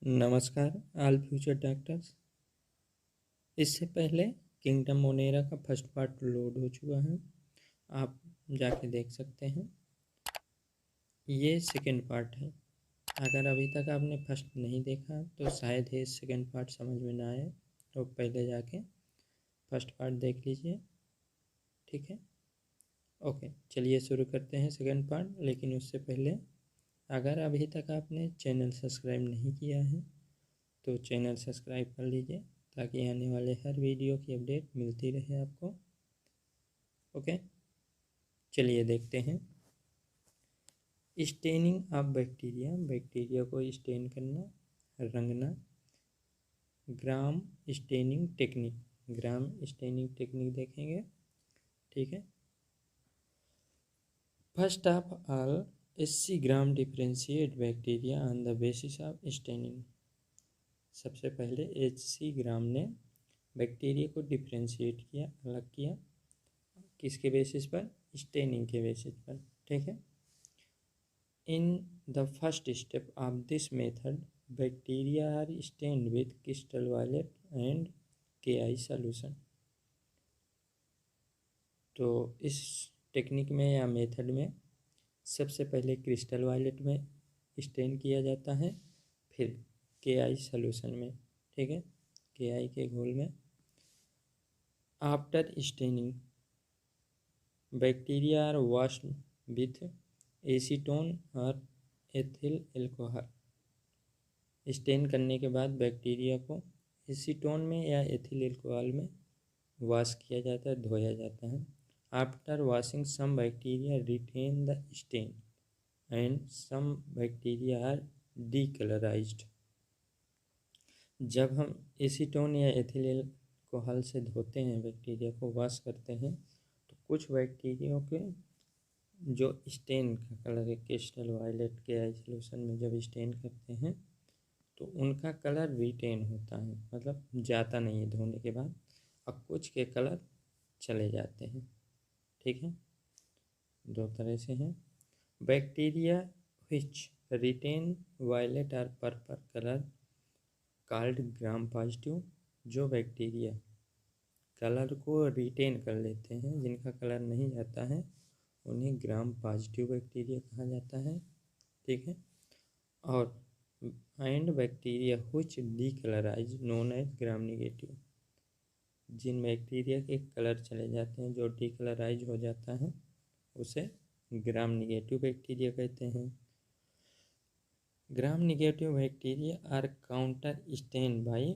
नमस्कार all future doctors. इससे पहले किंगडम मोनेरा का फर्स्ट पार्ट लोड हो चुका है, आप जाके देख सकते हैं। ये सेकंड पार्ट है। अगर अभी तक आपने फर्स्ट नहीं देखा तो शायद ये सेकंड पार्ट समझ में ना आए, तो पहले जाके फर्स्ट पार्ट देख लीजिए, ठीक है। ओके, चलिए शुरू करते हैं सेकंड पार्ट। लेकिन उससे पहले अगर अभी तक आपने चैनल सब्सक्राइब नहीं किया है तो चैनल सब्सक्राइब कर लीजिए, ताकि आने वाले हर वीडियो की अपडेट मिलती रहे आपको। ओके, चलिए देखते हैं। स्टेनिंग ऑफ बैक्टीरिया, बैक्टीरिया को स्टेन करना, रंगना। Gram staining technique, gram staining technique देखेंगे, ठीक है। First of all, 80 gram differentiate bacteria on the basis of staining. सबसे पहले 80 ग्राम ने बैक्टीरिया को डिफ्रेंशिएट किया, अलग किया, किसके बेसिस पर? स्टेनिंग के बेसिस पर, ठीक है। In the first step of this method, bacteria are stained with crystal violet and KI solution. तो इस टेक्निक में या मेथड में सबसे पहले क्रिस्टल वायलेट में स्टेन किया जाता है, फिर KI सॉल्यूशन में, ठीक है, KI के घोल में। After staining, bacteria are washed with acetone और एथिल एल्कोहल। स्टेन करने के बाद बैक्टीरिया को एसीटोन में या एथिल एल्कोहल में वॉश किया जाता है, धोया जाता है। After washing some bacteria retain the stain and some bacteria are decolourised. जब हम एसीटोन या एथिल एल्कोहल से धोते हैं, बैक्टीरिया को वॉश करते हैं, तो कुछ बैक्टीरिया के जो स्टेन का कलर है, क्रिस्टल वायलेट KI सॉल्यूशन में जब स्टेन करते हैं तो उनका कलर रिटेन होता है, मतलब जाता नहीं है धोने के बाद, और कुछ के कलर चले जाते हैं, ठीक है। दो तरह से हैं। बैक्टीरिया विच रिटेन वायलेट और purple colour called gram positive. जो बैक्टीरिया कलर को रिटेन कर लेते हैं, जिनका कलर नहीं जाता है, उन्हें ग्राम पॉजिटिव बैक्टीरिया कहा जाता है, ठीक है। और and bacteria which decolourise known as gram negative. जिन बैक्टीरिया के कलर चले जाते हैं, जो डीकलराइज हो जाता है, उसे ग्राम निगेटिव बैक्टीरिया कहते हैं। Gram negative bacteria are counter stain by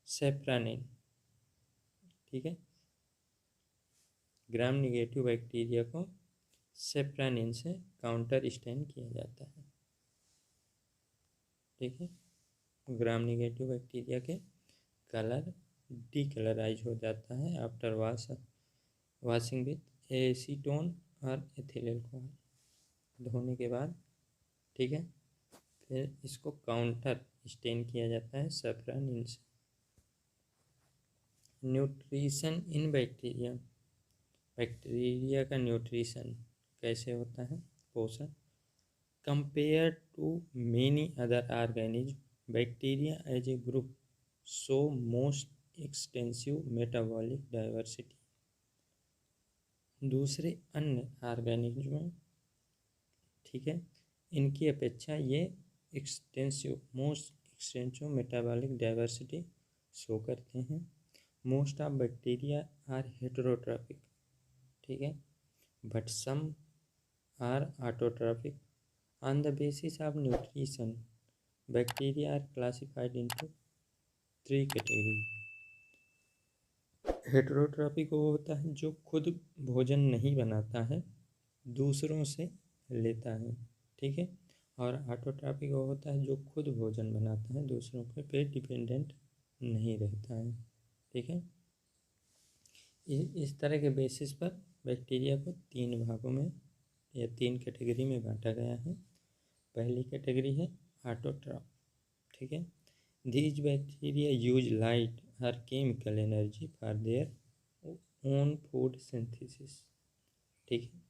safranin, ठीक है। ग्राम निगेटिव बैक्टीरिया को सेफ्रानिन से काउंटर स्टेन किया जाता है, ठीक है। ग्राम निगेटिव बैक्टीरिया के कलर डीकलराइज हो जाता है आफ्टर वॉशिंग विथ एसीटोन और एथिल एल्कोहल, धोने के बाद, ठीक है। फिर इसको काउंटर स्टेन किया जाता है सेफ्रानिन से। न्यूट्रिशन इन बैक्टीरिया, बैक्टीरिया का न्यूट्रिशन कैसे होता है, पोषण। Compare to many other organism, bacteria as a group show most extensive metabolic diversity. दूसरे अन्य ऑर्गेनिज्म, ठीक है, इनकी अपेक्षा ये most extensive metabolic diversity show करते हैं। Most of bacteria are heterotrophic, ठीक है, but some are autotrophic. On the basis of nutrition, bacteria are classified into 3 category. Heterotrophic वो होता है जो खुद भोजन नहीं बनाता है, दूसरों से लेता है, ठीक है। और ऑटोट्रॉपिक वो होता है जो खुद भोजन बनाता है, दूसरों के पे डिपेंडेंट नहीं रहता है, ठीक है। इस तरह के बेसिस पर बैक्टीरिया को 3 भागों में या 3 कैटेगरी में बांटा गया है। पहली कैटेगरी है ऑटोट्रॉफ, ठीक है। दीज बैक्टीरिया यूज लाइट और chemical energy for their own food synthesis, ठीक है।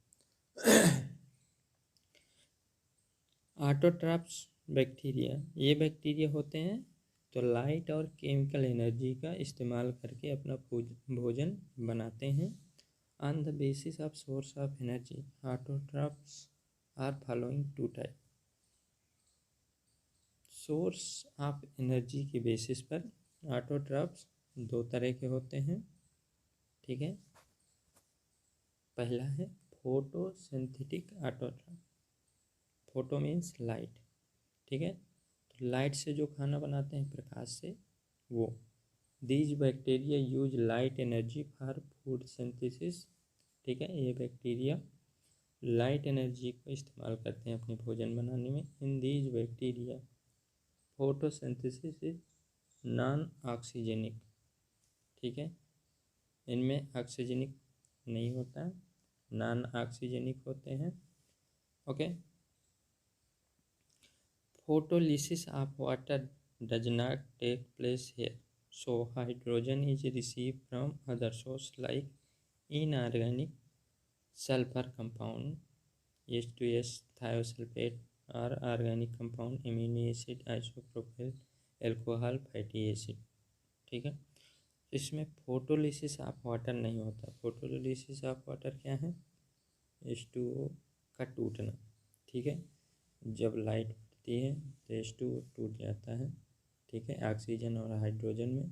ऑटोट्रॉफ्स बैक्टीरिया, ये बैक्टीरिया होते हैं तो लाइट और केमिकल एनर्जी का इस्तेमाल करके अपना भोजन बनाते हैं। On the basis of source of energy autotrophs are following two type. Source of energy के बेसिस पर ऑटोट्रॉफ्स दो तरह के होते हैं, ठीक है। पहला है photosynthetic autotroph. Photo means light, ठीक है। तो लाइट से जो खाना बनाते हैं, प्रकाश से, वो these bacteria use light energy for food synthesis, ठीक है। ये बैक्टीरिया लाइट एनर्जी को इस्तेमाल करते हैं अपने भोजन बनाने में। In these bacteria photosynthesis is non oxygenic, ठीक है। इनमें ऑक्सीजनिक नहीं होता है, नॉन ऑक्सीजनिक होते हैं, okay. Photolysis of water does not take place here, so hydrogen is receive from other source like inorganic sulphur compound H2S thiosulfate और organic compound amino acid isopropyl alcohol fatty acid, ठीक है। इसमें photolysis of water नहीं होता। Photolysis of water क्या है? H2O का टूटना, ठीक है। जब लाइट पड़ती है तो H2O टूट जाता है, ठीक है, ऑक्सीजन और हाइड्रोजन में।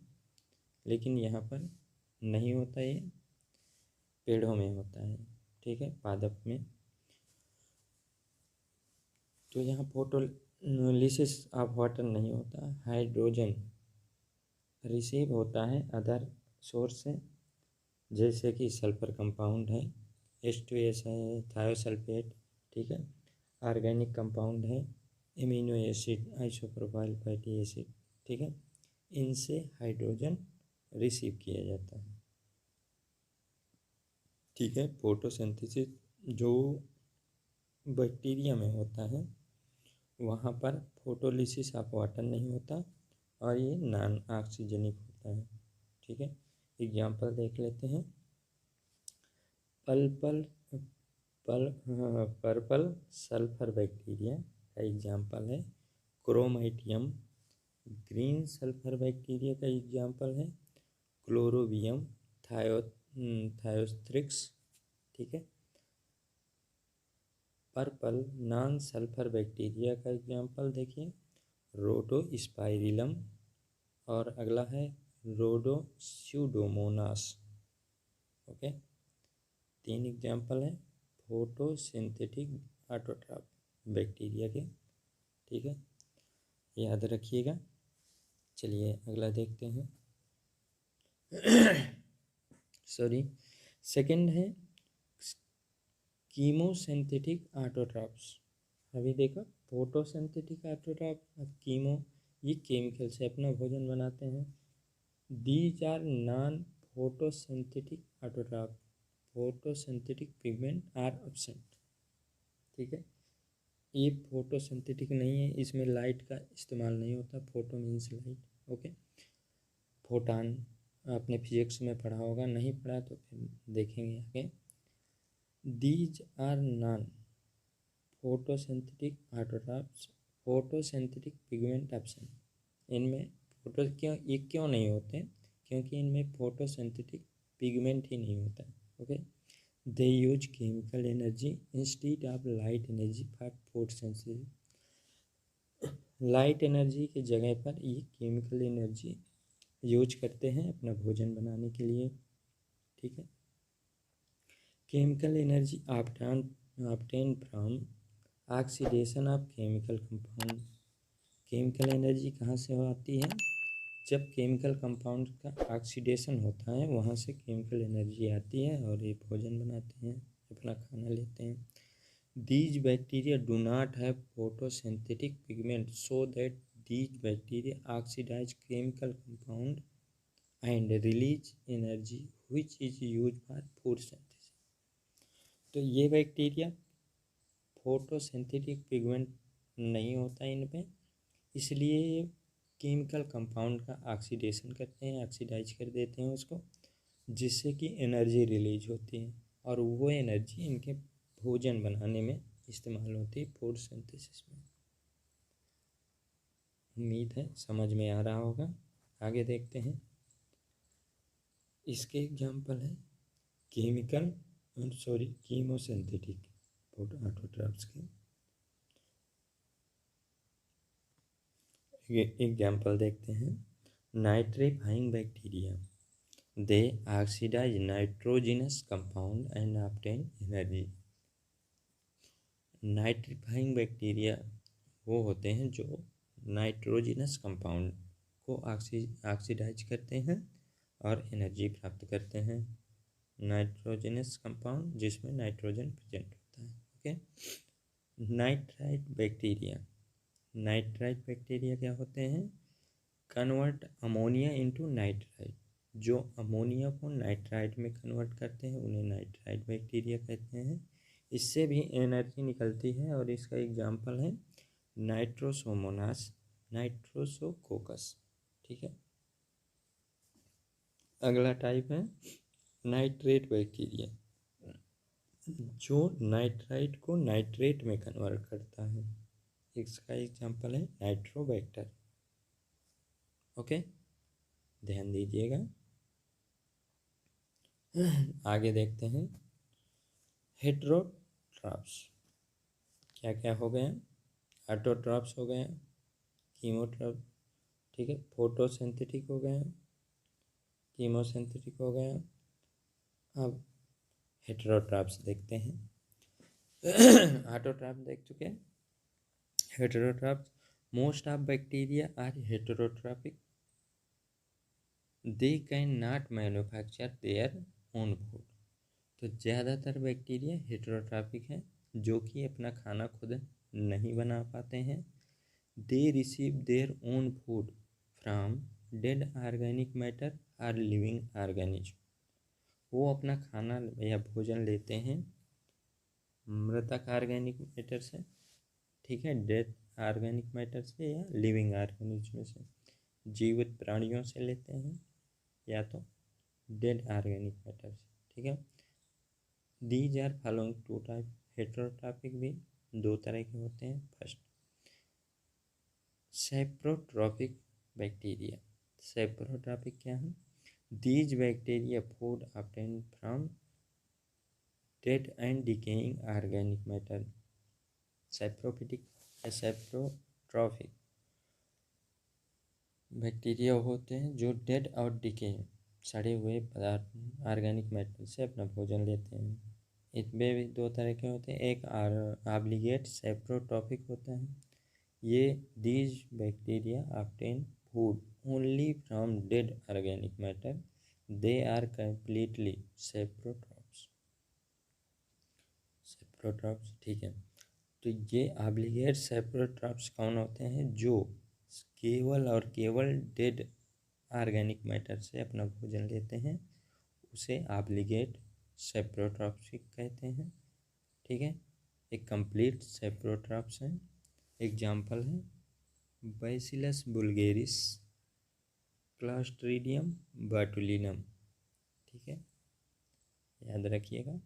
लेकिन यहाँ पर नहीं होता, ये पेड़ों में होता है, ठीक है, पादप में। तो यहाँ फोटोलिसिस ऑफ वाटर नहीं होता। हाइड्रोजन रिसीव होता है अदर सोर्स से, जैसे कि सल्फर कंपाउंड है, H2S है, थायोसल्फेट, ठीक है, ऑर्गेनिक कंपाउंड है, amino acid isopropyl fatty acid, ठीक है। इनसे हाइड्रोजन रिसीव किया जाता है, ठीक है। फोटोसिंथेसिस जो बैक्टीरिया में होता है वहाँ पर फोटोलिसिस ऑफ वाटर नहीं होता और ये नॉन ऑक्सीजनिक होता है, ठीक है। एग्जाम्पल देख लेते हैं। पर्पल सल्फर बैक्टीरिया का एग्जाम्पल है क्रोमाइटियम। ग्रीन सल्फर बैक्टीरिया का एग्जाम्पल है क्लोरोबियम थायोथ्रिक्स, ठीक है। पर्पल नॉन सल्फर बैक्टीरिया का एग्जाम्पल देखिए रोडोस्पाइरिलम, और अगला है रोडोस्यूडोमोनास, ओके। 3 एग्जाम्पल है फोटोसिंथेटिक ऑटोट्रॉफ बैक्टीरिया के, ठीक है, याद रखिएगा। चलिए अगला देखते हैं। सॉरी, सेकंड है कीमोसिंथेटिक ऑटोट्रॉफ्स। अभी देखो फोटोसिंथेटिक ऑटोट्रॉफ, कीमो, ये केमिकल से अपना भोजन बनाते हैं। These are non photosynthetic autotroph, photosynthetic pigment are absent, ठीक है। ये फोटोसिंथेटिक नहीं है, इसमें लाइट का इस्तेमाल नहीं होता। Photo means light, okay. Photon आपने फिजिक्स में पढ़ा होगा, नहीं पढ़ा तो फिर देखेंगे आगे। These are non photosynthetic autotrophs, photosynthetic pigment absent. इनमें ये क्यों नहीं होते? क्योंकि इनमें फोटोसिंथेटिक पिगमेंट ही नहीं होता, okay. They use chemical energy instead of light energy for food synthesis. Light energy की जगह पर ये केमिकल एनर्जी यूज करते हैं अपना भोजन बनाने के लिए, ठीक है। Chemical energy obtained from oxidation of chemical compound. Chemical energy कहाँ से आती है? जब केमिकल कंपाउंड का ऑक्सीडेशन होता है वहाँ से केमिकल एनर्जी आती है और ये भोजन बनाते हैं, अपना खाना लेते हैं। These bacteria do not have photosynthetic pigment, so that these bacteria oxidize chemical compound and release energy which is used for food synthesis. तो ये बैक्टीरिया फोटोसिंथेटिक पिगमेंट नहीं होता इनमें, इसलिए ये केमिकल कंपाउंड का ऑक्सीडेशन करते हैं, ऑक्सीडाइज कर देते हैं उसको, जिससे कि एनर्जी रिलीज होती है और वो एनर्जी इनके भोजन बनाने में इस्तेमाल होती है फूड सिंथेसिस में। उम्मीद है समझ में आ रहा होगा। आगे देखते हैं। इसके एग्जाम्पल है कीमोसिंथेटिक ऑटोट्रॉफ्स के। एग्जाम्पल देखते हैं। Nitrifying bacteria, they oxidise nitrogenous compound and obtain energy. Nitrifying bacteria वो होते हैं जो नाइट्रोजिनस कंपाउंड को ऑक्सीडाइज करते हैं और एनर्जी प्राप्त करते हैं। नाइट्रोजिनस कंपाउंड जिसमें नाइट्रोजन प्रेजेंट होता है। Okay. Nitrite bacteria, nitrite bacteria क्या होते हैं? कन्वर्ट अमोनिया इनटू नाइट्राइट, जो अमोनिया को नाइट्राइट में कन्वर्ट करते हैं उन्हें नाइट्राइट बैक्टीरिया कहते हैं। इससे भी एनर्जी निकलती है और इसका एग्जाम्पल है नाइट्रोसोमोनास, नाइट्रोसोकोकस। ठीक है। अगला टाइप है नाइट्रेट बैक्टीरिया, जो नाइट्राइट को नाइट्रेट में कन्वर्ट करता है। इसका एग्जाम्पल है नाइट्रोबैक्टर। ओके, ध्यान दीजिएगा। आगे देखते हैं। हेटेरोट्रॉफ्स क्या क्या हो गए? ऑटोट्रॉफ्स हो गए, कीमोट्रॉफ, ठीक है, फोटोसिंथेटिक हो गए, कीमोसिंथेटिक हो गए। अब हेटेरोट्रॉफ्स देखते हैं। ऑटोट्रॉफ देख चुके हैं। Heterotrophs, most of bacteria are heterotrophic, they can not manufacture their own food. तो ज़्यादातर बैक्टीरिया हेटेरोट्रॉपिक हैं जो कि अपना खाना खुद नहीं बना पाते हैं। They receive their own food from dead organic matter or living organism. वो अपना खाना या भोजन लेते हैं मृतक ऑर्गेनिक मैटर से, ठीक है, डेड ऑर्गेनिक मैटर से या लिविंग ऑर्गेनिज्म से, जीवित प्राणियों से लेते हैं या तो डेड ऑर्गेनिक मैटर से। ठीक है। These are following two type. Heterotrophic भी दो तरह के होते हैं। First, saprotrophic bacteria. सेप्रोट्रॉपिक क्या है? These bacteria food obtain from dead and decaying organic matter. Saprophytic या सेप्रोट्रॉपिक बैक्टीरिया होते हैं जो डेड और डिके, सड़े हुए पदार्थ ऑर्गेनिक मैटर से अपना भोजन लेते हैं। इसमें भी दो तरह के होते हैं। एक ऑब्लिगेट सेप्रोट्रॉपिक होता है। ये these bacteria obtain food only from dead organic matter, they are completely saprotrophs. Saprotrophs, ठीक है। तो ये ऑब्लिगेट सेप्रोट्रॉप्स कौन होते हैं? जो केवल और केवल डेड ऑर्गेनिक मैटर से अपना भोजन लेते हैं, उसे ऑब्लिगेट सेप्रोट्रॉपिक कहते हैं। ठीक है। एक कंप्लीट सेप्रोट्रॉप्स हैं। एग्जाम्पल है बैसिलस बुल्गेरिस, क्लॉस्ट्रीडियम बोटुलिनम। ठीक है, याद रखिएगा।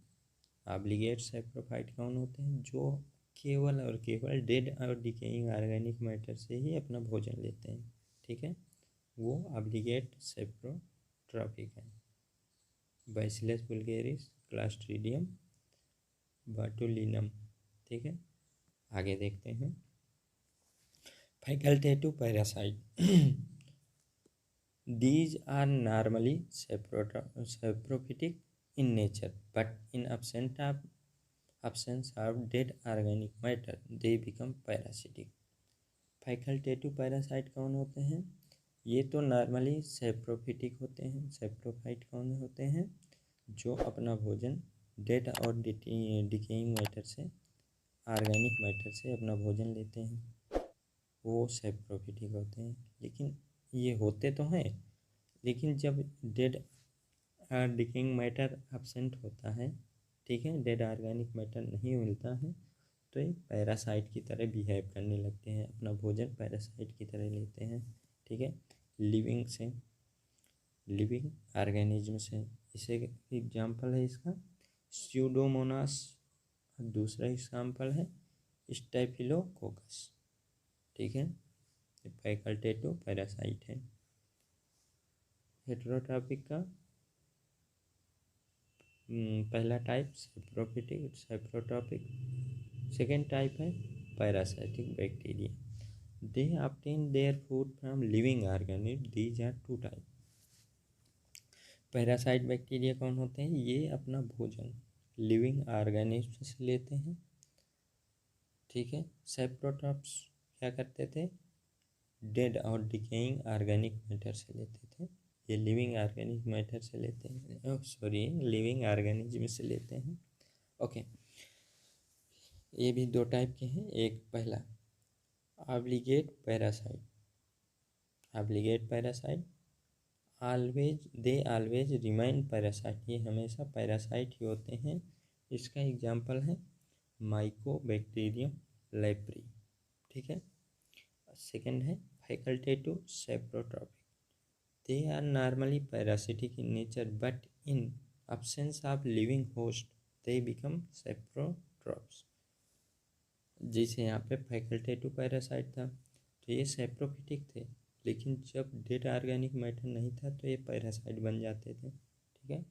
ऑब्लिगेट सेप्रोफाइट कौन होते हैं? जो केवल और केवल डेड और डिकेइंग ऑर्गेनिक मैटर से ही अपना भोजन लेते हैं। ठीक है, वो ऑब्लिगेट सेप्रोट्रॉपिक है। Bacillus vulgaris, Clostridium botulinum. ठीक है, आगे देखते हैं। Facultative parasite, these are normally saprophytic in nature, but in absence of dead organic matter, they become parasitic. Facultative parasite कौन होते हैं? ये तो नॉर्मली सेप्रोफिटिक होते हैं। सेप्रोफाइट कौन होते हैं? जो अपना भोजन डेड और डिकेइंग मैटर से, ऑर्गेनिक मैटर से अपना भोजन लेते हैं, वो सेप्रोफिटिक होते हैं। लेकिन ये होते तो हैं, लेकिन जब डेड डिकेइंग मैटर एब्सेंट होता है, ठीक है, डेड ऑर्गेनिक मैटर नहीं मिलता है, तो ये पैरासाइट की तरह बिहेव करने लगते हैं, अपना भोजन पैरासाइट की तरह लेते हैं। ठीक है, लिविंग से, लिविंग ऑर्गेनिज्म से। इसे एग्जाम्पल है इसका स्यूडोमोनास, दूसरा एग्जाम्पल है स्टेफिलोकोकस। ठीक है, फैकल्टेटिव पैरासाइट है। हेटेरोट्रॉपिक का पहला टाइप सेप्रोट्रॉपिक, सेकेंड टाइप है parasitic bacteria. They obtain their food from living organism, these are two type. Parasite bacteria कौन होते हैं? ये अपना भोजन लिविंग ऑर्गेनिज्म से लेते हैं, ठीक है। सेप्रोट्रॉप्स क्या करते थे? डेड और डिकेइंग ऑर्गेनिक मैटर से लेते थे। ये लिविंग ऑर्गेनिक मैटर से लेते हैं, लिविंग ऑर्गेनिज्म से लेते हैं। ओके, ये भी दो टाइप के हैं। एक पहला obligate parasite. Obligate parasite always remain parasite, ये हमेशा पैरासाइट ही होते हैं। इसका एग्जाम्पल है माइकोबैक्टीरियम लेप्री, ठीक है। सेकंड है facultative saprotrophic. They are normally parasitic in nature but in absence of living host they become saprotrophs. जैसे यहाँ पे फैकल्टेटिव पैरासाइट था तो ये सेप्रोफिटिक थे, लेकिन जब डेड ऑर्गेनिक मैटर नहीं था तो ये पैरासाइट बन जाते थे, ठीक है।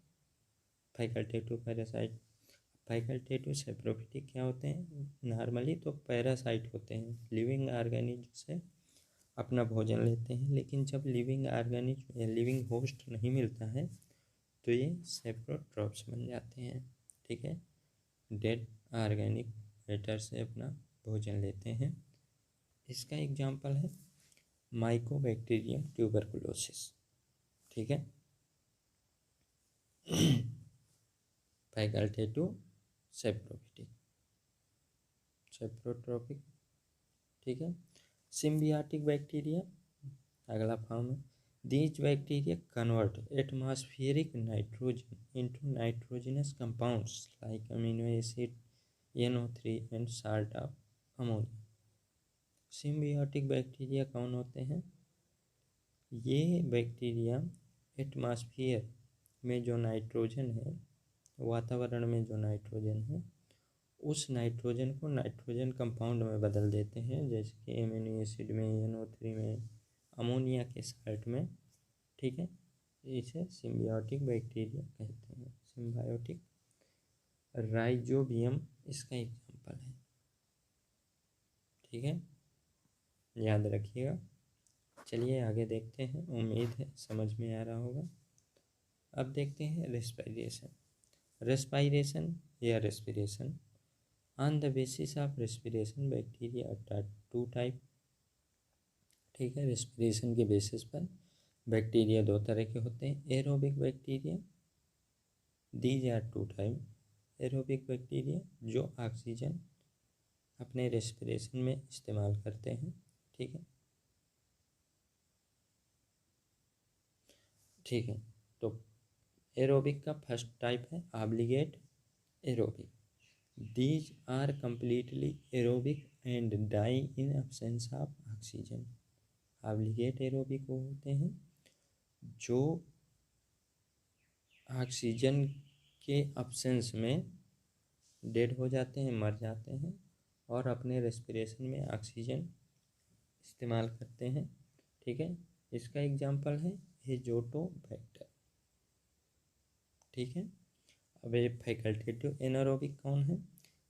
फैकल्टेटिव पैरासाइट, फैकल्टेटिव सेप्रोफिटिक क्या होते हैं? नॉर्मली तो पैरासाइट होते हैं, लिविंग ऑर्गेनिज्म से अपना भोजन लेते हैं, लेकिन जब लिविंग ऑर्गेनिज्म या लिविंग होस्ट नहीं मिलता है तो ये सेप्रोट्रॉप्स बन जाते हैं, ठीक है। डेड ऑर्गेनिक मैटर से अपना भोजन लेते हैं। इसका एग्जाम्पल है माइकोबैक्टीरियम ट्यूबरकुलोसिस, ठीक है। फैकल्टेटिव सेप्रोट्रॉपिक, ठीक है। सिम्बियोटिक बैक्टीरिया अगला फॉर्म है। These bacteria convert atmospheric nitrogen into nitrogenous compounds like amino acid NO3 and salt of ammonia. Symbiotic bacteria कौन होते हैं? ये बैक्टीरिया एटमॉस्फेयर में जो नाइट्रोजन है, वातावरण में जो नाइट्रोजन है, उस नाइट्रोजन को नाइट्रोजन कंपाउंड में बदल देते हैं, जैसे कि एमिनो एसिड में, NO3 में, अमोनिया के साल्ट में, ठीक है। इसे सिम्बियोटिक बैक्टीरिया कहते हैं। सिम्बायोटिक राइजोबियम इसका एग्जाम्पल है, ठीक है, याद रखिएगा। चलिए आगे देखते हैं, उम्मीद है समझ में आ रहा होगा। अब देखते हैं रेस्पिरेशन या respiration. On the basis of respiration bacteria are two type, ठीक है। रेस्पिरेशन के बेसिस पर बैक्टीरिया दो तरह के होते हैं। Aerobic bacteria, these are two type. Aerobic bacteria जो ऑक्सीजन अपने रेस्पिरेशन में इस्तेमाल करते हैं, ठीक है, ठीक है। तो एरोबिक का फर्स्ट टाइप है obligate aerobic. These are completely aerobic and die in absence of oxygen. Obligate aerobic वो होते हैं जो ऑक्सीजन के absence में डेड हो जाते हैं, मर जाते हैं, और अपने रेस्पिरेशन में ऑक्सीजन इस्तेमाल करते हैं, ठीक है। इसका एग्जाम्पल है एजोटोबैक्टर, ठीक है। अब ये फैकल्टेटिव एनारोबिक कौन है?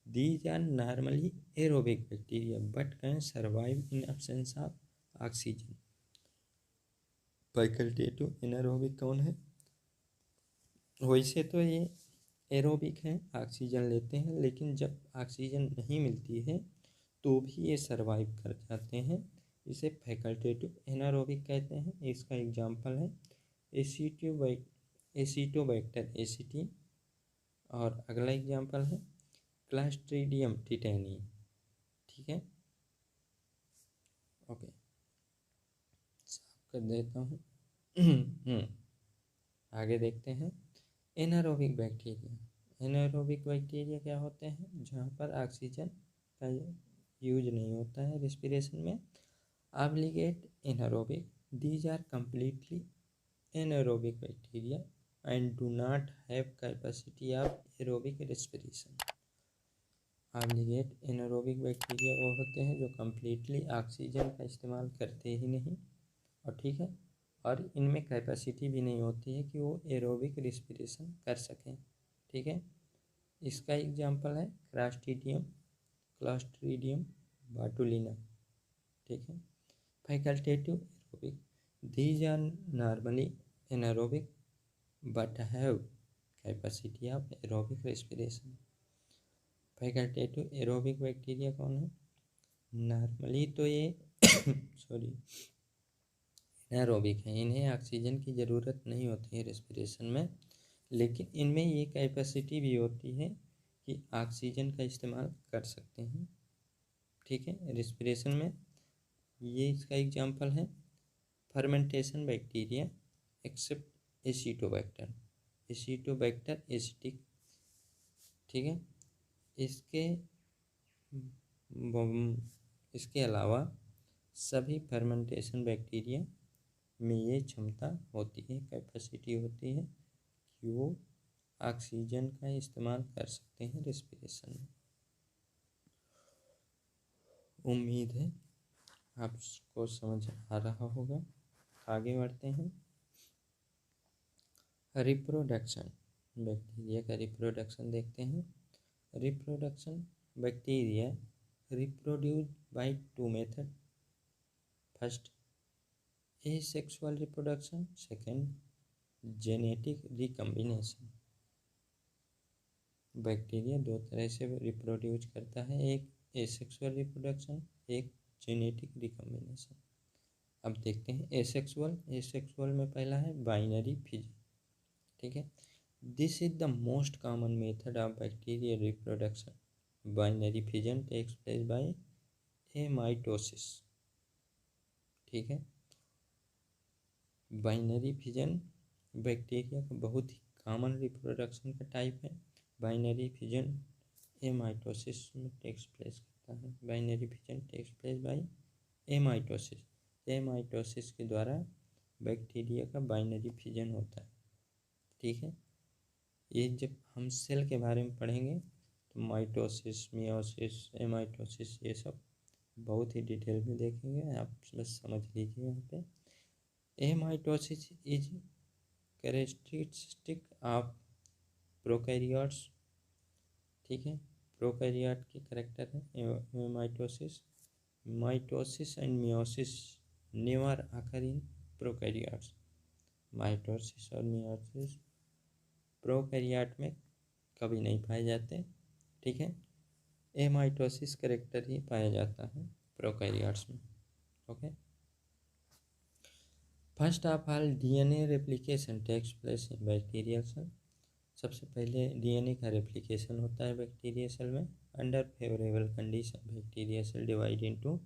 These are normally aerobic bacteria but can survive in absence of oxygen. Facultative anaerobic कौन है? वैसे तो ये एरोबिक हैं, ऑक्सीजन लेते हैं, लेकिन जब ऑक्सीजन नहीं मिलती है तो भी ये सर्वाइव कर जाते हैं। इसे फैकल्टेटिव एनारोबिक कहते हैं। इसका एग्जाम्पल है एसिटोबैक्टर एसिटी, और अगला एग्जाम्पल है क्लस्ट्रीडियम टिटेनी, ठीक है। ओके, साफ कर देता हूँ। आगे देखते हैं एनारोबिक बैक्टीरिया। एनारोबिक बैक्टीरिया क्या होते हैं? जहाँ पर ऑक्सीजन का यूज नहीं होता है रेस्पिरेशन में। Obligate anaerobic, these are completely anaerobic bacteria and do not have capacity of aerobic respiration. Obligate anaerobic bacteria वो होते हैं जो कम्प्लीटली ऑक्सीजन का इस्तेमाल करते ही नहीं, और ठीक है, और इनमें कैपेसिटी भी नहीं होती है कि वो एरोबिक रिस्पिरेशन कर सकें। ठीक है, इसका एग्जांपल है क्लॉस्ट्रीडियम बाटुलिना। ठीक है, facultative aerobic, these are normally anaerobic but have capacity of aerobic respiration. Facultative aerobic bacteria कौन है? नॉर्मली तो ये सॉरी एनारोबिक है, इन्हें ऑक्सीजन की ज़रूरत नहीं होती है रेस्पिरेशन में, लेकिन इनमें ये कैपेसिटी भी होती है कि ऑक्सीजन का इस्तेमाल कर सकते हैं। ठीक है, रेस्पिरेशन में। ये इसका एग्जांपल है fermentation bacteria except acetobacter acetic. ठीक है, इसके अलावा सभी फर्मेंटेशन बैक्टीरिया में ये क्षमता होती है, कैपेसिटी होती है कि वो ऑक्सीजन का इस्तेमाल कर सकते हैं रेस्पिरेशन में। उम्मीद है आपको समझ आ रहा होगा। आगे बढ़ते हैं। रिप्रोडक्शन, बैक्टीरिया का रिप्रोडक्शन देखते हैं। Reproduction, bacteria reproduce by 2 method. First asexual reproduction, second genetic recombination. Bacteria 2 तरह से रिप्रोड्यूस करता है, एक एसेक्सुअल रिप्रोडक्शन, एक जेनेटिक रिकम्बिनेशन। अब देखते हैं एसेक्सुअल में पहला है बाइनरी फिजन। ठीक है, this is the most common method of bacterial reproduction. Binary fission takes place by amitosis. ठीक है, बाइनरी फिजन बैक्टीरिया का बहुत ही कॉमन रिप्रोडक्शन का टाइप है। बाइनरी फिजन एमाइटोसिस में टेक्स प्लेस करता है। Binary fission takes place by amitosis. Amitosis के द्वारा बैक्टीरिया का बाइनरी फिजन होता है। ठीक है, ये जब हम सेल के बारे में पढ़ेंगे तो माइटोसिस, मियोसिस, एमाइटोसिस ये सब बहुत ही डिटेल में देखेंगे, आप बस समझ लीजिए यहाँ पे। Amitosis is characteristic of prokaryotes. ठीक है, प्रोकैरियोट की करेक्टर है mitosis. Mitosis and meiosis never occur in prokaryotes. Mitosis और मियोसिस प्रोकैरियोट में कभी नहीं पाए जाते। ठीक है, एमाइटोसिस करेक्टर ही पाया जाता है प्रोकैरियोट्स में। Okay, first of all DNA replication takes place in bacterial cell. सबसे पहले डीएनए का रेप्लिकेशन होता है बैक्टीरिया सेल में। Under favourable condition bacteria cell divide into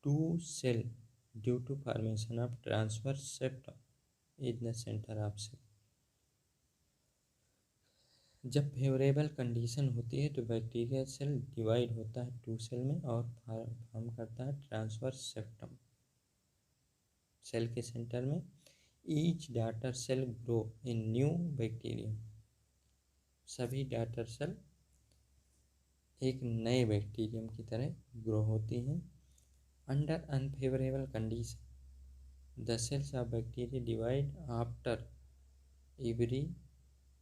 2 cell due to formation of transverse septum in the centre of cell. जब favourable condition होती है तो बैक्टीरिया सेल डिवाइड होता है 2 सेल में और फॉर्म करता है ट्रांसवर्स सेप्टम सेल के सेंटर में। Each daughter cell grow in new bacterium. सभी डॉटर सेल एक नए बैक्टीरियम की तरह ग्रो होती हैं। Under unfavourable condition the cells of bacteria divide after every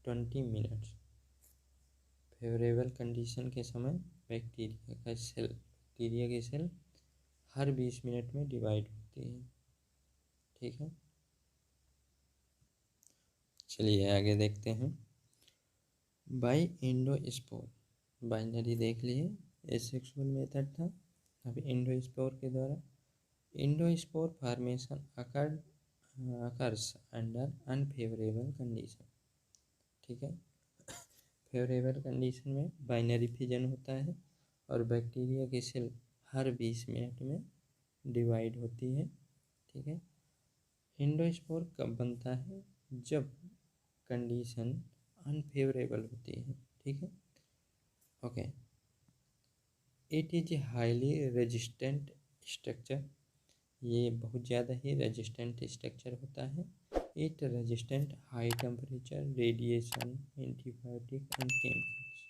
20 minutes. Favourable condition के समय बैक्टीरिया की सेल हर 20 मिनट में डिवाइड होती है। ठीक है, चलिए आगे देखते हैं। बाय एंडोस्पोर, बाइनरी देख लिए, एसेक्सुअल मेथड था। अब एंडोस्पोर के द्वारा endospore formation occurs under unfavourable condition. ठीक है, फेवरेबल कंडीशन में बाइनरी फिजन होता है और बैक्टीरिया की सेल हर 20 मिनट में डिवाइड होती है। ठीक है, एंडोस्पोर कब बनता है? जब कंडीशन अनफेवरेबल होती है। ठीक है, okay. It is highly resistant structure, ये बहुत ज़्यादा ही रेजिस्टेंट स्ट्रक्चर होता है। It resistant high temperature, radiation, antibiotic and chemicals.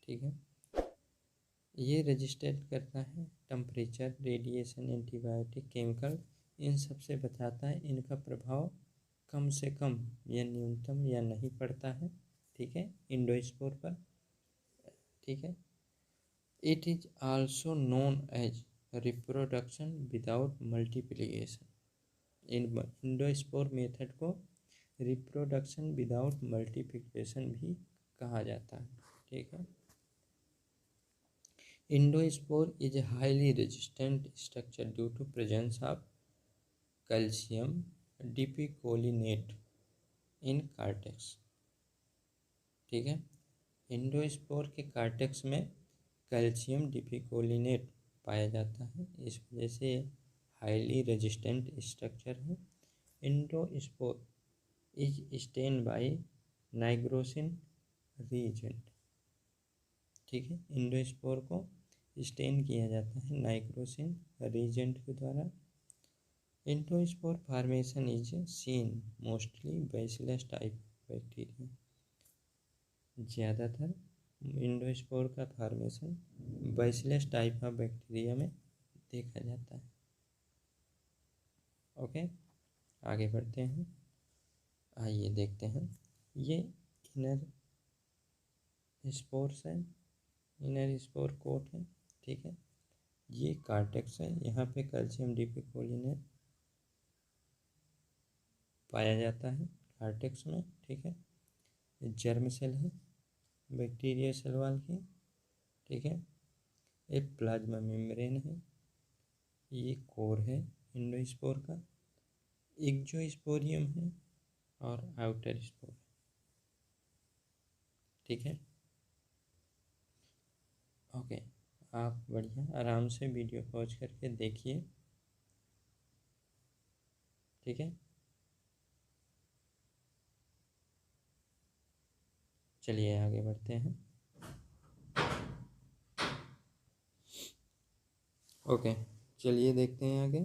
ठीक है, ये रजिस्टर करता है टेम्परेचर, रेडिएशन, एंटीबायोटिक, केमिकल, इन सब से बचाता है। इनका प्रभाव कम से कम या न्यूनतम या नहीं पड़ता है, ठीक है, एंडोस्पोर पर, ठीक है। It is also known as reproduction without multiplication. Endospore method को रिप्रोडक्शन विदाउट मल्टीप्लिकेशन भी कहा जाता है, ठीक है। Endospore is a highly resistant structure due to presence of calcium dipicolinate in cortex, ठीक है। एंडोस्पोर के कार्टेक्स में कैल्शियम डिपिकोलिनेट पाया जाता है, इस वजह से हाईली रेजिस्टेंट स्ट्रक्चर है। Endospore is stain by nigrosin reagent, ठीक है। एंडोस्पोर को स्टेन किया जाता है नाइग्रोसिन रीएजेंट के द्वारा। Endospore formation is seen mostly bacillus type bacteria. ज़्यादातर एंडोस्पोर का formation bacillus type of bacteria में देखा जाता है। ओके, आगे बढ़ते हैं। आइए देखते हैं, ये इनर स्पोर्स है, इनर स्पोर कोट है, ठीक है। ये कार्टेक्स है, यहाँ पे कैल्शियम डिपिकोलिनेट पाया जाता है कार्टेक्स में, ठीक है। जर्म सेल है बैक्टीरिया सेल वाल की, ठीक है। एक प्लाज्मा मेम्ब्रेन है, ये कोर है एंडोस्पोर का। एक्जोस्पोरियम है और आउटर स्पोर, ठीक है। ओके, आप बढ़िया आराम से वीडियो पॉज करके देखिए, ठीक है। चलिए आगे बढ़ते हैं। ओके, चलिए देखते हैं आगे।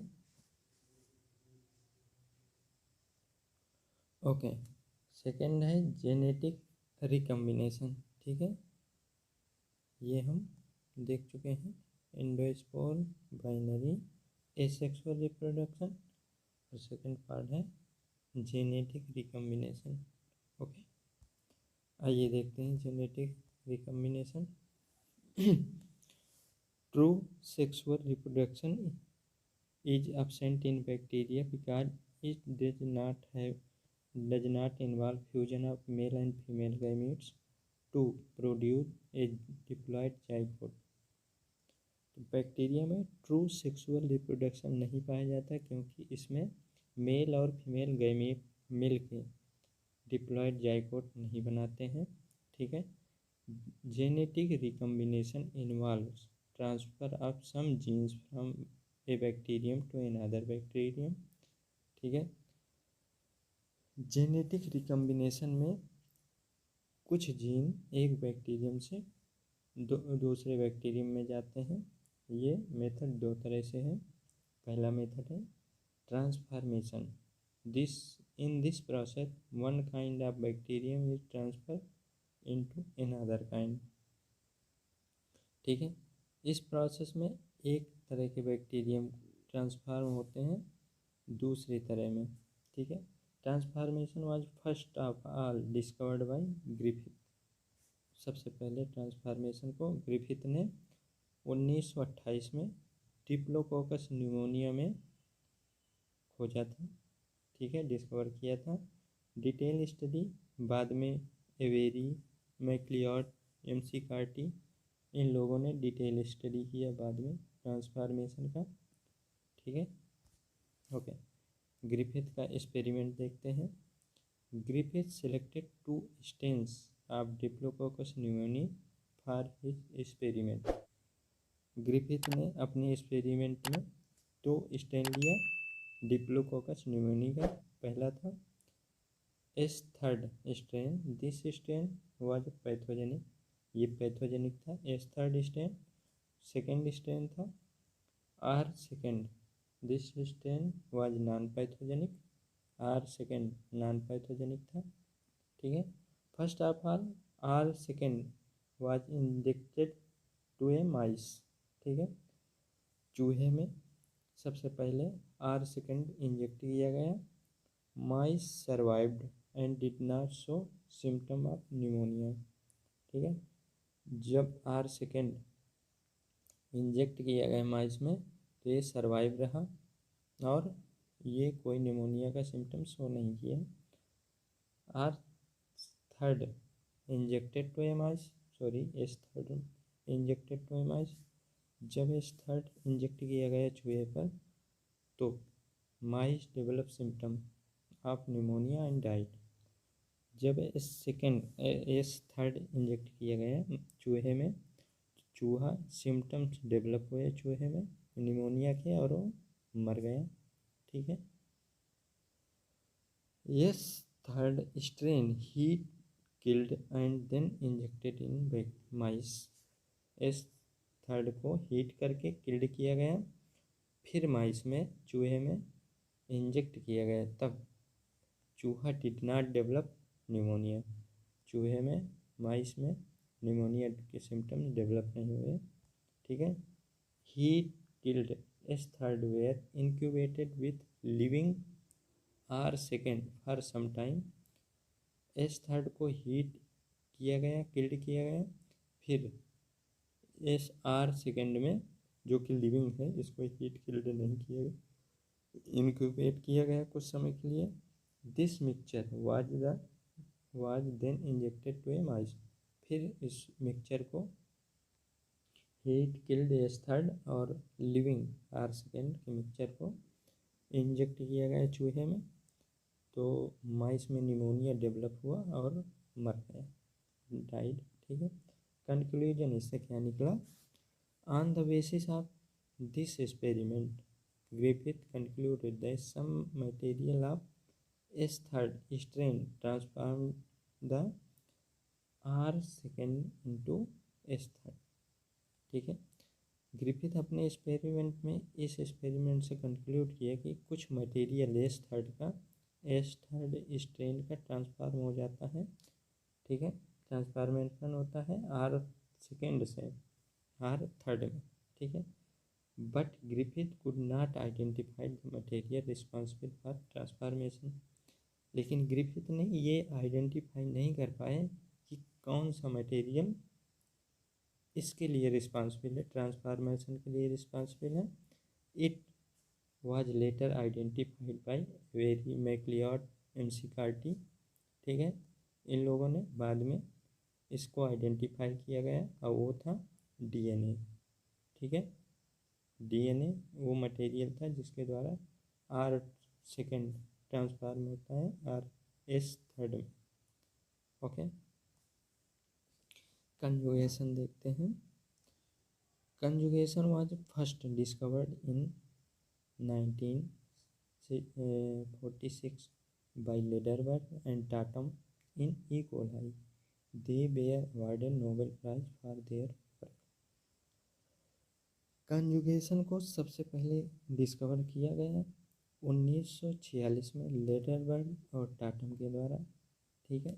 ओके, सेकंड है जेनेटिक रिकम्बिनेशन, ठीक है। ये हम देख चुके हैं, एंडोस्पोर बाइनरी एसेक्सुअल रिप्रोडक्शन, और सेकंड पार्ट है जेनेटिक रिकम्बिनेशन। ओके, आइए देखते हैं genetic recombination. True sexual reproduction is absent in bacteria because it does not involve fusion of male and female gametes to produce a diploid zygote। तो bacteria में true sexual reproduction नहीं पाया जाता क्योंकि इसमें मेल और फीमेल गैमीट मिलकर diploid zygote नहीं बनाते हैं, ठीक है। Genetic recombination involves transfer of some genes from a bacterium to another bacterium, ठीक है। जेनेटिक रिकम्बिनेशन में कुछ जीन एक बैक्टीरियम से दूसरे बैक्टीरियम में जाते हैं। ये मेथड दो तरह से है। पहला मेथड है transformation. In this process one kind of bacterium is transferred into another kind, ठीक है। इस प्रोसेस में एक तरह के बैक्टीरियम ट्रांसफॉर्म होते हैं दूसरी तरह में, ठीक है। Transformation was first of all discovered by Griffith. सबसे पहले ट्रांसफॉर्मेशन को ग्रिफिथ ने 1928 में डिप्लोकोकस न्यूमोनिया में खोजा था, ठीक है, डिस्कवर किया था। डिटेल स्टडी बाद में एवेरी, मैक्लियॉड, McCarthy, इन लोगों ने डिटेल स्टडी किया बाद में ट्रांसफॉर्मेशन का, ठीक है। ओके, ग्रिफिथ का एक्सपेरिमेंट देखते हैं। Griffith selected 2 strains of diplococcus pneumoniae for his experiment. Griffith ने अपने एक्सपेरिमेंट में 2 स्ट्रेन लिया डिप्लोकोकस न्यूमोनी का। पहला था S3 strain, this strain was pathogenic, ये पैथोजेनिक था S3 स्ट्रेन। सेकेंड स्ट्रेन था R2, this strain was non pathogenic, R2 non pathogenic था, ठीक है। First of all R2 was injected to a mice, ठीक है। चूहे में सबसे पहले आर सेकेंड इंजेक्ट किया गया, mice survived and did not show symptom of pneumonia, ठीक है। जब आर सेकेंड इंजेक्ट किया गया माइस में तो ये सर्वाइव रहा और ये कोई निमोनिया का सिम्टम शो नहीं किया। R third injected to a mice, S third injected to a mice, जब एस थर्ड इंजेक्ट किया गया चूहे पर तो mice develop symptom of pneumonia and died. जब एस थर्ड इंजेक्ट किया गया चूहे में, चूहा सिम्टम्स डेवलप हुए चूहे में निमोनिया के और वो मर गया, ठीक है। S third strain heat killed and then injected in mice, S third को हीट करके किल्ड किया गया, फिर माइस में चूहे में इंजेक्ट किया गया, तब चूहा डिड नॉट डेवलप निमोनिया, चूहे में माइस में निमोनिया के सिम्टम्स डेवलप नहीं हुए, ठीक है। Heat killed S third were incubated with living R second for some time, S third को हीट किया गया, किल्ड किया गया, फिर एस आर सेकेंड में जो कि लिविंग है इसको हीट किल्ड नहीं किया गया, इंक्यूबेट किया गया कुछ समय के लिए। This mixture was then injected to a mice, फिर इस मिक्सचर को हीट किल्ड एस थर्ड और लिविंग आर सेकेंड के मिक्सचर को इंजेक्ट किया गया चूहे में, तो माइस में निमोनिया डेवलप हुआ और मर गया, डाइड, ठीक है। कंक्लूजन इससे क्या निकला? On the basis of this experiment Griffith concluded that some material of S third strain transformed the R second into S third, ठीक है। ग्रिफिथ अपने एक्सपेरिमेंट में इस एक्सपेरिमेंट से कंक्लूड किया कि कुछ मटेरियल एस थर्ड स्ट्रेन का ट्रांसफॉर्म हो जाता है, ठीक है, ट्रांसफॉर्मेशन होता है आर सेकेंड से आर थर्ड में, ठीक है। But Griffith could not identify the material responsible for transformation, लेकिन ग्रिफिथ ने ये आइडेंटिफाई नहीं कर पाए कि कौन सा मटेरियल इसके लिए रिस्पॉन्सिबल है, ट्रांसफॉर्मेशन के लिए रिस्पॉन्सिबल है। It was later identified by Avery MacLeod McCarthy, ठीक है। इन लोगों ने बाद में इसको आइडेंटिफाई किया गया और वो था DNA, ठीक है। DNA वो मटेरियल था जिसके द्वारा आर सेकेंड ट्रांसफॉर्म होता है आर एस थर्ड में, ओके। कंजुगेशन देखते हैं। Conjugation was first discovered in 1946 by Lederberg and Tatum in E coli, they were awarded Nobel prize for their work. Conjugation को सबसे पहले डिस्कवर किया गया 1946 में लेडरबर्ग और टाटम के द्वारा, ठीक है,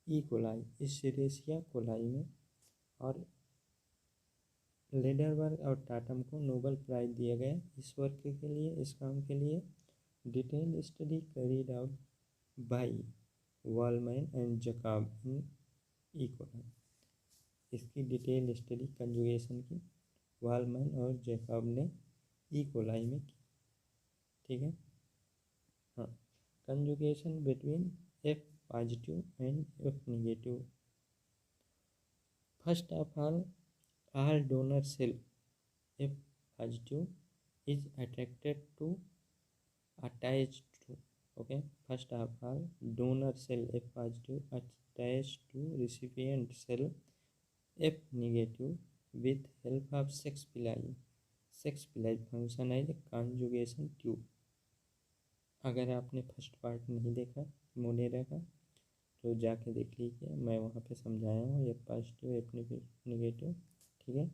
ई कोलाई इसेरिसिया कोलाई में, और लेडरबर्ग और टाटम को नोबेल प्राइज दिया गया इस वर्क के लिए, इस काम के लिए। Detail study carried out by Wollman and Jacob in E coli, इसकी डिटेल स्टडी कंजुगेशन की वॉलमैन और जैकब ने ई कोलाई में की, ठीक है। हाँ, conjugation between F positive and F negative. First of all donor cell F positive is attracted to attached to, okay, first of all donor cell F positive attached to recipient cell F negative with help of sex pili function as conjugation tube। अगर आपने first part नहीं देखा Monera का तो जाके देख लीजिए, मैं वहाँ पे समझाया हूँ F पॉजिटिव F नेगेटिव, ठीक है,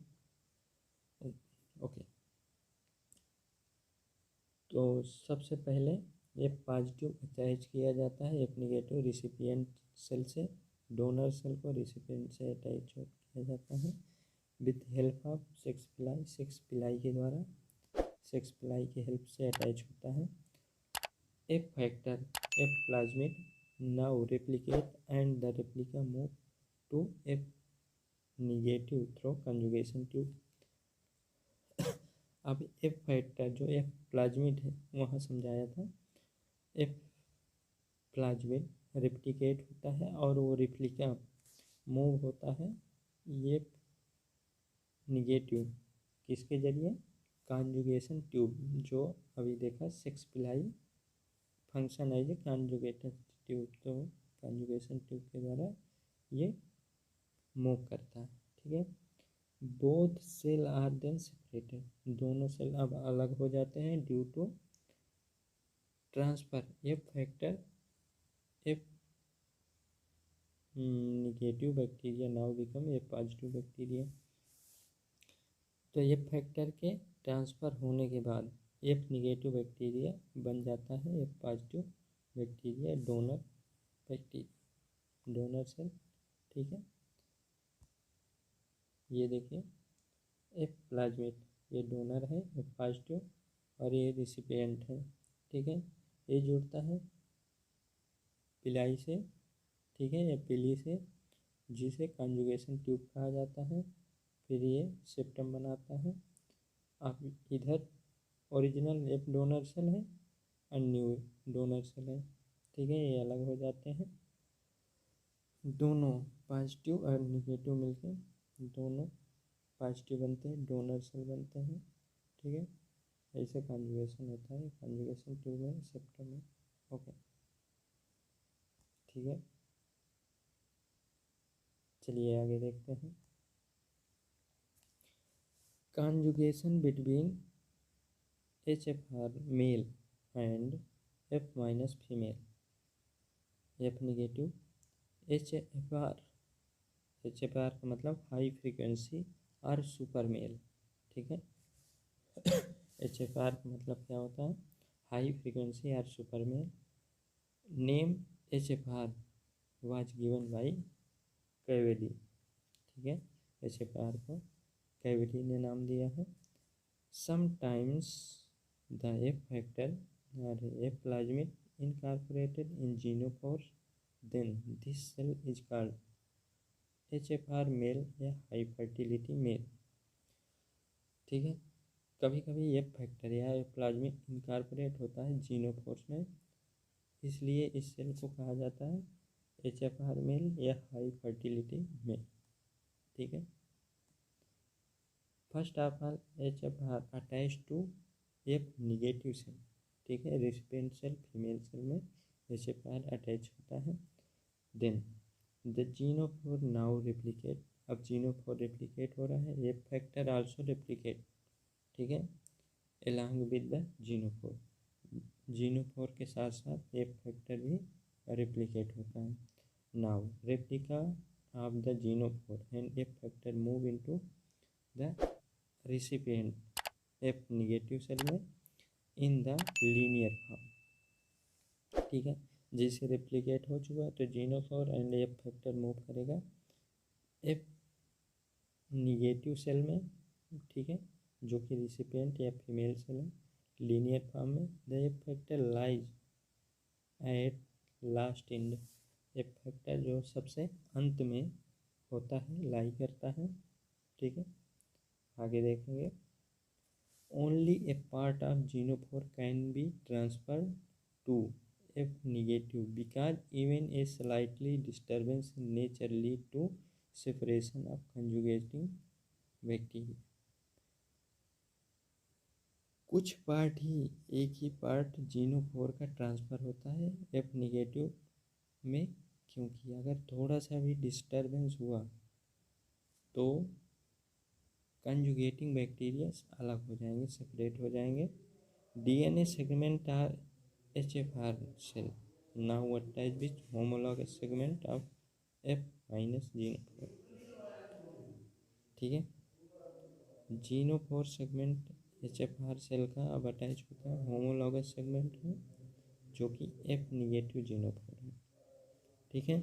ओके। तो सबसे पहले F पॉजिटिव अटैच किया जाता है F नेगेटिव रिसिपिएंट सेल से, डोनर सेल को रिसिपिएंट से अटैच किया जाता है, विथ हेल्प ऑफ सेक्स पिलाई के द्वारा, सेक्स पिलाई की हेल्प से अटैच होता है। F factor, F plasmid now replicate and the replica move to F negative through conjugation tube. अब एफ फैक्टर जो एफ प्लाज्मिड है वहाँ समझाया था, एफ प्लाज्मिड रेप्लिकेट होता है और वो रेप्लिका मूव होता है ये निगेटिव किसके जरिए, कॉन्जुगेशन ट्यूब, जो अभी देखा सेक्स पिलाई फंक्शन है ये कॉन्जुगेटेड ट्यूब, तो कॉन्जुगेशन ट्यूब के द्वारा ये मूव करता है। ठीक है, both cell are then separated, दोनों सेल अब अलग हो जाते हैं due to transfer F factor F negative bacteria now become F positive bacteria. तो एफ फैक्टर के ट्रांसफ़र होने के बाद एफ निगेटिव बैक्टीरिया बन जाता है F positive bacteria, donor bacteria, donor cell. ठीक है, ये देखिए एफ प्लाज्मिड ये डोनर है एफ पॉजिटिव और ये रिसिपिएंट है। ठीक है, ये जुड़ता है पिलाई से, ठीक है, या पिली से, जिसे कॉन्जुगेशन ट्यूब कहा जाता है। फिर ये सेप्टम बनाता है। अब इधर ओरिजिनल एफ डोनर सेल है और न्यू डोनर सेल है। ठीक है, ये अलग हो जाते हैं, दोनों पॉजिटिव और निगेटिव मिलके दोनों पॉजिटिव बनते हैं, डोनर सेल बनते हैं। ठीक है, ऐसे कॉन्जुगेशन होता है, कॉन्जुगेशन ट्यूब है, सेप्टम है। ओके, ठीक है, चलिए आगे देखते हैं। Conjugation between HFR male and F minus female, F negative HFR का मतलब हाई फ्रीक्वेंसी और सुपर मेल। ठीक है, HFR का मतलब क्या होता है, हाई फ्रीक्वेंसी और super male. Name HFR was given by Cavalli. ठीक है, HFR को कैवेली ने नाम दिया है। समटाइम्स द F फैक्टर और F plasmid incorporated in xenophores, then this cell is called HFR male या हाई फर्टिलिटी मेल। ठीक है, कभी कभी ये फैक्टर या प्लाज्मिड इनकॉर्पोरेट होता है जीनोफोर्स में, इसलिए इस सेल को कहा जाता है HFR मेल या हाई फर्टिलिटी मेल। ठीक है, first of all HFR attach to F negative cell. ठीक है, रिसिपिएंट सेल फीमेल सेल में HFR अटैच होता है। Then the genophore now replicate, अब जीनोफोर रेप्लिकेट हो रहा है, एफ फैक्टर आल्सो रेप्लिकेट। ठीक है, along with the genophore, genophore के साथ साथ एफ फैक्टर भी रेप्लिकेट होता है। Now replica of the genophore and F factor move into the recipient F negative cell में इन द लीनियर फॉर्म। ठीक है, जैसे रेप्लिकेट हो चुका तो genophore and F factor move करेगा एफ निगेटिव सेल में। ठीक है, जो कि रिसिपिएंट या फीमेल सेल है, लीनियर फॉर्म में। The F factor lies at last and, F factor जो सबसे अंत में होता है, लाई करता है। ठीक है, आगे देखेंगे। Only a part of genophore can be transferred to F negative because even a slightly disturbance in nature lead to separation of conjugating bacteria। कुछ पार्ट ही, एक ही पार्ट जीनोफोर का ट्रांसफ़र होता है F निगेटिव में, क्योंकि अगर थोड़ा सा भी डिस्टर्बेंस हुआ तो कंजुगेटिंग बैक्टीरिया अलग हो जाएंगे, सेपरेट हो जाएंगे। DNA segment are HFR cell now attached with homologous segment of F minus genophore. ठीक है, जीनोफोर सेगमेंट HFR सेल का अब अटैच होता है होमोलॉगस सेगमेंट में, जो कि F निगेटिव जीनोफोर है। ठीक है,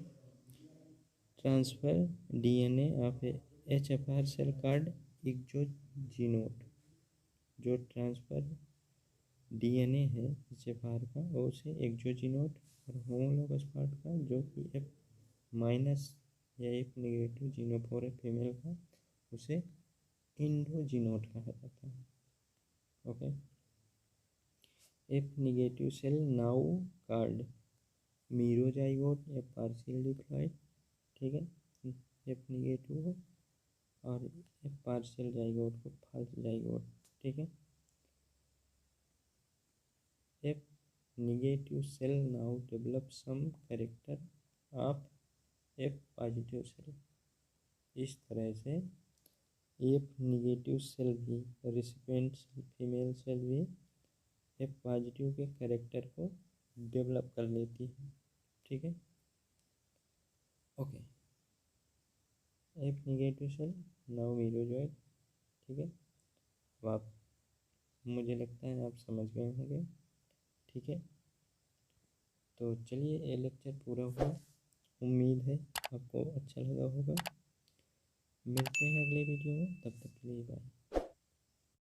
transfer DNA of HFR cell called exogenote, जो ट्रांसफर DNA है HFR का वो उसे एक्सोजीनोट, और होमोलोगस पार्ट का जो कि F माइनस या F नेगेटिव जीनोफोर है फीमेल का, उसे इंडोजीनोट कहा जाता है। Okay. F negative cell now called merozygote या पार्शियल डिप्लॉयड, ठीक है, F नेगेटिव को, और F पार्शियल जाइगोट को फॉल्स जाइगोट, ठीक है। F negative cell now develop some character of F positive cell. इस तरह से F नेगेटिव सेल भी, रिसिपेंट सेल फीमेल सेल भी F पॉजिटिव के कैरेक्टर को डेवलप कर लेती है, ठीक है। Okay. F negative cell now merozygote, ठीक है। अब आप, मुझे लगता है आप समझ गए होंगे, ठीक है। तो चलिए ये लेक्चर पूरा हुआ, उम्मीद है आपको अच्छा लगा होगा। मिलते हैं अगले वीडियो में, तब तक के लिए बाय।